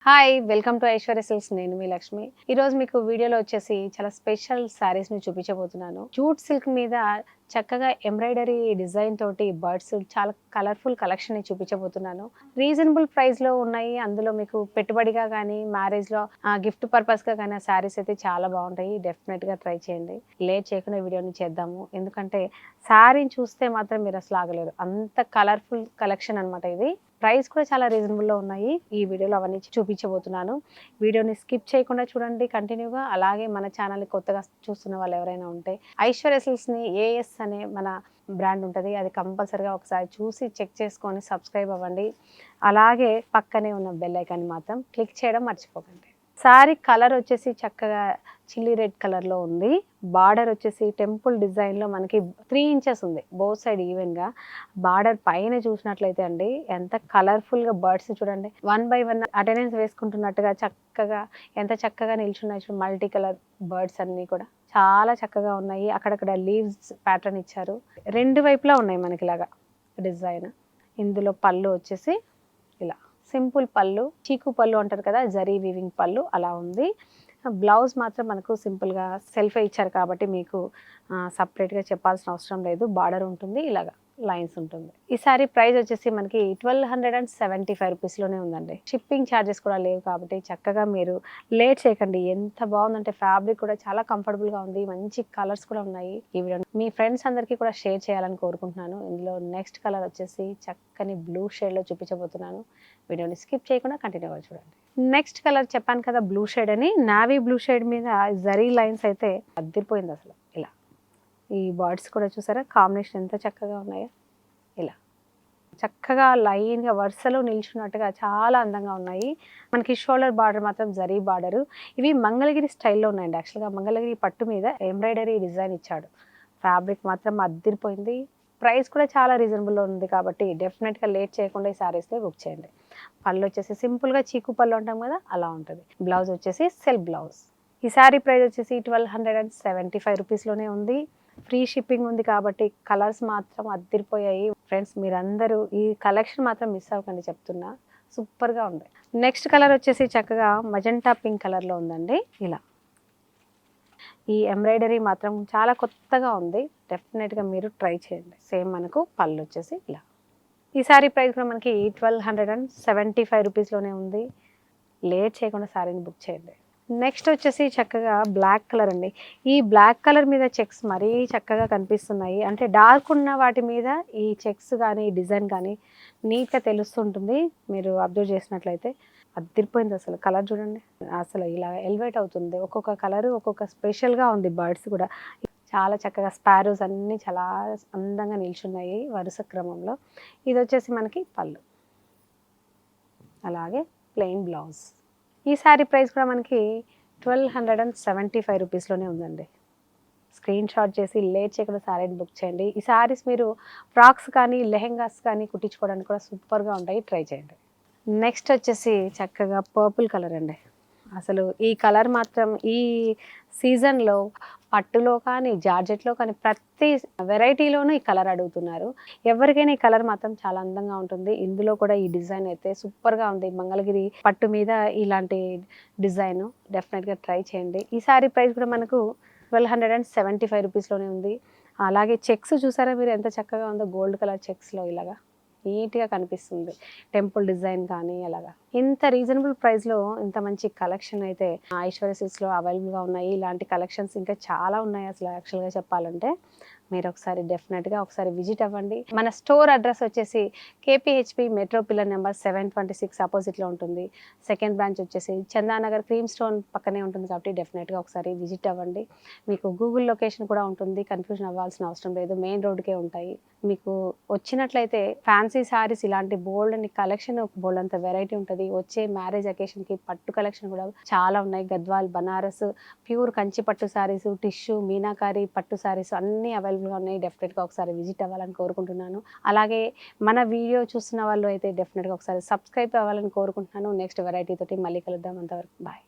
Hi welcome to Aishwarya silks. నేను మీ లక్ష్మి. ఈరోజు మీకు వీడియోలో వచ్చేసి చాలా స్పెషల్ శారీస్ని చూపించబోతున్నాను. జూట్ సిల్క్ మీద చక్కగా ఎంబ్రాయిడరీ డిజైన్ తోటి బర్డ్స్ చాలా కలర్ఫుల్ కలెక్షన్ని చూపించబోతున్నాను. రీజనబుల్ ప్రైస్లో ఉన్నాయి. అందులో మీకు పెట్టుబడిగా కానీ మ్యారేజ్లో గిఫ్ట్ పర్పస్గా కానీ ఆ శారీస్ అయితే చాలా బాగుంటాయి. డెఫినెట్గా ట్రై చేయండి. లేట్ చేయకుండా వీడియోని చేద్దాము. ఎందుకంటే శారీని చూస్తే మాత్రం మీరు అసలు ఆగలేరు. అంత కలర్ఫుల్ కలెక్షన్ అనమాట ఇది. ప్రైస్ కూడా చాలా రీజనబుల్లో ఉన్నాయి. ఈ వీడియోలో అవన్నీ చూపించబోతున్నాను. వీడియోని స్కిప్ చేయకుండా చూడండి కంటిన్యూగా. అలాగే మన ఛానల్ని కొత్తగా చూస్తున్న వాళ్ళు ఎవరైనా ఉంటే ఐశ్వర్య సిల్క్స్ని ఏఎస్ అనే మన బ్రాండ్ ఉంటుంది. అది కంపల్సరీగా ఒకసారి చూసి చెక్ చేసుకొని సబ్స్క్రైబ్ అవ్వండి. అలాగే పక్కనే ఉన్న బెల్ ఐకాన్ని మాత్రం క్లిక్ చేయడం మర్చిపోకండి. శారీ కలర్ వచ్చేసి చక్కగా చిల్లీ రెడ్ కలర్లో ఉంది. బార్డర్ వచ్చేసి టెంపుల్ డిజైన్లో మనకి 3 ఇంచెస్ ఉంది. బోత్ సైడ్ ఈవెన్గా. బార్డర్ పైన చూసినట్లయితే అండి ఎంత కలర్ఫుల్గా బర్డ్స్ చూడండి. 1 by 1 అటెండెన్స్ వేసుకుంటున్నట్టుగా చక్కగా ఎంత చక్కగా నిల్చున్నాయి. మల్టీ కలర్ బర్డ్స్ అన్నీ కూడా చాలా చక్కగా ఉన్నాయి. అక్కడక్కడ లీవ్స్ ప్యాటర్న్ ఇచ్చారు. రెండు వైపులా ఉన్నాయి మనకి ఇలాగా డిజైన్. ఇందులో పళ్ళు వచ్చేసి ఇలా సింపుల్ పళ్ళు, చీకు పళ్ళు అంటారు కదా, జరీ వీవింగ్ పళ్ళు అలా ఉంది. బ్లౌజ్ మాత్రం మనకు సింపుల్గా సెల్ఫే ఇచ్చారు కాబట్టి మీకు సపరేట్గా చెప్పాల్సిన అవసరం లేదు. బార్డర్ ఉంటుంది, ఇలాగా లైన్స్ ఉంటుంది. ఈ సారీ ప్రైస్ వచ్చేసి మనకి 1275 రూపీస్లోనే ఉందండి. షిప్పింగ్ ఛార్జెస్ కూడా లేవు కాబట్టి చక్కగా మీరు లేట్ చేయకండి. ఎంత బాగుందంటే ఫ్యాబ్రిక్ కూడా చాలా కంఫర్టబుల్గా ఉంది. మంచి కలర్స్ కూడా ఉన్నాయి. ఈ వీడియో మీ ఫ్రెండ్స్ అందరికీ కూడా షేర్ చేయాలని కోరుకుంటున్నాను. ఇందులో నెక్స్ట్ కలర్ వచ్చేసి చక్కని బ్లూ షేడ్లో చూపించబోతున్నాను. వీడియోని స్కిప్ చేయకుండా కంటిన్యూగా చూడండి. నెక్స్ట్ కలర్ చెప్పాను కదా బ్లూ షేడ్ అని. నావీ బ్లూ షేడ్ మీద జరీ లైన్స్ అయితే అద్దిరిపోయింది అసలు. ఇలా ఈ బర్డ్స్ కూడా చూసారా కాంబినేషన్ ఎంత చక్కగా ఉన్నాయో. ఇలా చక్కగా లైన్గా వరుసలో నిల్చున్నట్టుగా చాలా అందంగా ఉన్నాయి. మనకి షోల్డర్ బార్డర్ మాత్రం జరీ బార్డరు. ఇవి మంగళగిరి స్టైల్లో ఉన్నాయండి. యాక్చువల్గా మంగళగిరి పట్టు మీద ఎంబ్రాయిడరీ డిజైన్ ఇచ్చాడు. ఫ్యాబ్రిక్ మాత్రం అద్దిరిపోయింది. ప్రైస్ కూడా చాలా రీజనబుల్లో ఉంది కాబట్టి డెఫినెట్గా లేట్ చేయకుండా ఈ శారీస్ని బుక్ చేయండి. పళ్ళు వచ్చేసి సింపుల్గా చీకు పళ్ళు అంటాం కదా అలా ఉంటుంది. బ్లౌజ్ వచ్చేసి సెల్ఫ్ బ్లౌజ్. ఈ శారీ ప్రైస్ వచ్చేసి 1275 రూపీస్లోనే ఉంది. ఫ్రీ షిప్పింగ్ ఉంది కాబట్టి కలర్స్ మాత్రం అద్దిరిపోయాయి. ఫ్రెండ్స్ మీరందరూ ఈ కలెక్షన్ మాత్రం మిస్ అవ్వకండి చెప్తున్నా. సూపర్గా ఉంది. నెక్స్ట్ కలర్ వచ్చేసి చక్కగా మజెంటా పింక్ కలర్లో ఉందండి. ఇలా ఈ ఎంబ్రాయిడరీ మాత్రం చాలా కొత్తగా ఉంది. డెఫినెట్గా మీరు ట్రై చేయండి. సేమ్ మనకు పళ్ళు వచ్చేసి ఇలా. ఈ శారీ ప్రైస్ కూడా మనకి 1275 రూపీస్లోనే ఉంది. లేట్ చేయకుండా శారీని బుక్ చేయండి. నెక్స్ట్ వచ్చేసి చక్కగా బ్లాక్ కలర్ అండి. ఈ బ్లాక్ కలర్ మీద చెక్స్ మరీ చక్కగా కనిపిస్తున్నాయి. అంటే డార్క్ ఉన్న వాటి మీద ఈ చెక్స్ కానీ డిజైన్ కానీ నీట్గా తెలుస్తుంటుంది. మీరు అబ్జర్వ్ చేసినట్లయితే అదిరిపోయింది అసలు. కలర్ చూడండి అసలు ఇలా ఎలివేట్ అవుతుంది. ఒక్కొక్క కలర్ ఒక్కొక్క స్పెషల్గా ఉంది. బర్డ్స్ కూడా చాలా చక్కగా స్పారోస్ అన్నీ చాలా అందంగా నిల్చున్నాయి వరుస క్రమంలో. ఇది వచ్చేసి మనకి పళ్ళు, అలాగే ప్లెయిన్ బ్లౌజ్. ఈ శారీ ప్రైస్ కూడా మనకి 1275 రూపీస్లోనే ఉందండి. స్క్రీన్ షాట్ చేసి లేట్ చేయకుండా శారీని బుక్ చేయండి. ఈ శారీస్ మీరు ఫ్రాక్స్ కానీ లెహెంగాస్ కానీ కుట్టించుకోవడానికి కూడా సూపర్గా ఉంటాయి. ట్రై చేయండి. నెక్స్ట్ వచ్చేసి చక్కగా పర్పుల్ కలర్ అండి. అసలు ఈ కలర్ మాత్రం ఈ సీజన్లో పట్టులో కానీ జార్జెట్లో కానీ ప్రతి వెరైటీలోనూ ఈ కలర్ అడుగుతున్నారు. ఎవరికైనా ఈ కలర్ మాత్రం చాలా అందంగా ఉంటుంది. ఇందులో కూడా ఈ డిజైన్ అయితే సూపర్గా ఉంది. మంగళగిరి పట్టు మీద ఇలాంటి డిజైన్ డెఫినెట్గా ట్రై చేయండి. ఈ సారీ ప్రైస్ కూడా మనకు 1275 రూపీస్లోనే ఉంది. అలాగే చెక్స్ చూసారా మీరు ఎంత చక్కగా ఉందో. గోల్డ్ కలర్ చెక్స్లో ఇలాగా నీట్గా కనిపిస్తుంది. టెంపుల్ డిజైన్ కానీ అలాగా. ఇంత రీజనబుల్ ప్రైస్లో ఇంత మంచి కలెక్షన్ అయితే ఐశ్వర్య సిల్క్స్లో అవైలబుల్గా ఉన్నాయి. ఇలాంటి కలెక్షన్స్ ఇంకా చాలా ఉన్నాయి అసలు. యాక్చువల్గా చెప్పాలంటే మీరు ఒకసారి డెఫినెట్గా ఒకసారి విజిట్ అవ్వండి. మన స్టోర్ అడ్రస్ వచ్చేసి కేపీహెచ్పి మెట్రో పిల్లర్ నెంబర్ 726 ఆపోజిట్లో ఉంటుంది. సెకండ్ బ్రాంచ్ వచ్చేసి చందానగర్ క్రీమ్ స్టోన్ పక్కనే ఉంటుంది కాబట్టి డెఫినెట్గా ఒకసారి విజిట్ అవ్వండి. మీకు గూగుల్ లొకేషన్ కూడా ఉంటుంది. కన్ఫ్యూజన్ అవ్వాల్సిన అవసరం లేదు. మెయిన్ రోడ్కే ఉంటాయి. మీకు వచ్చినట్లయితే ఫ్యాన్సీ శారీస్ ఇలాంటి బోల్డ్ అని కలెక్షన్ బోల్డ్ అంత వెరైటీ ఉంటుంది. వచ్చే మ్యారేజ్ అకేషన్కి పట్టు కలెక్షన్ కూడా చాలా ఉన్నాయి. గద్వాల్, బనారస్, ప్యూర్ కంచి పట్టు శారీస్, టిష్యూ, మీనాకారి పట్టు శారీస్ అన్నీ అవైలబుల్గా ఉన్నాయి. డెఫినెట్గా ఒకసారి విజిట్ అవ్వాలని కోరుకుంటున్నాను. అలాగే మన వీడియో చూస్తున్న వాళ్ళు అయితే డెఫినెట్గా ఒకసారి సబ్స్క్రైబ్ అవ్వాలని కోరుకుంటున్నాను. నెక్స్ట్ వెరైటీ తోటి మళ్ళీ కలుద్దాం. అంతవరకు బాయ్.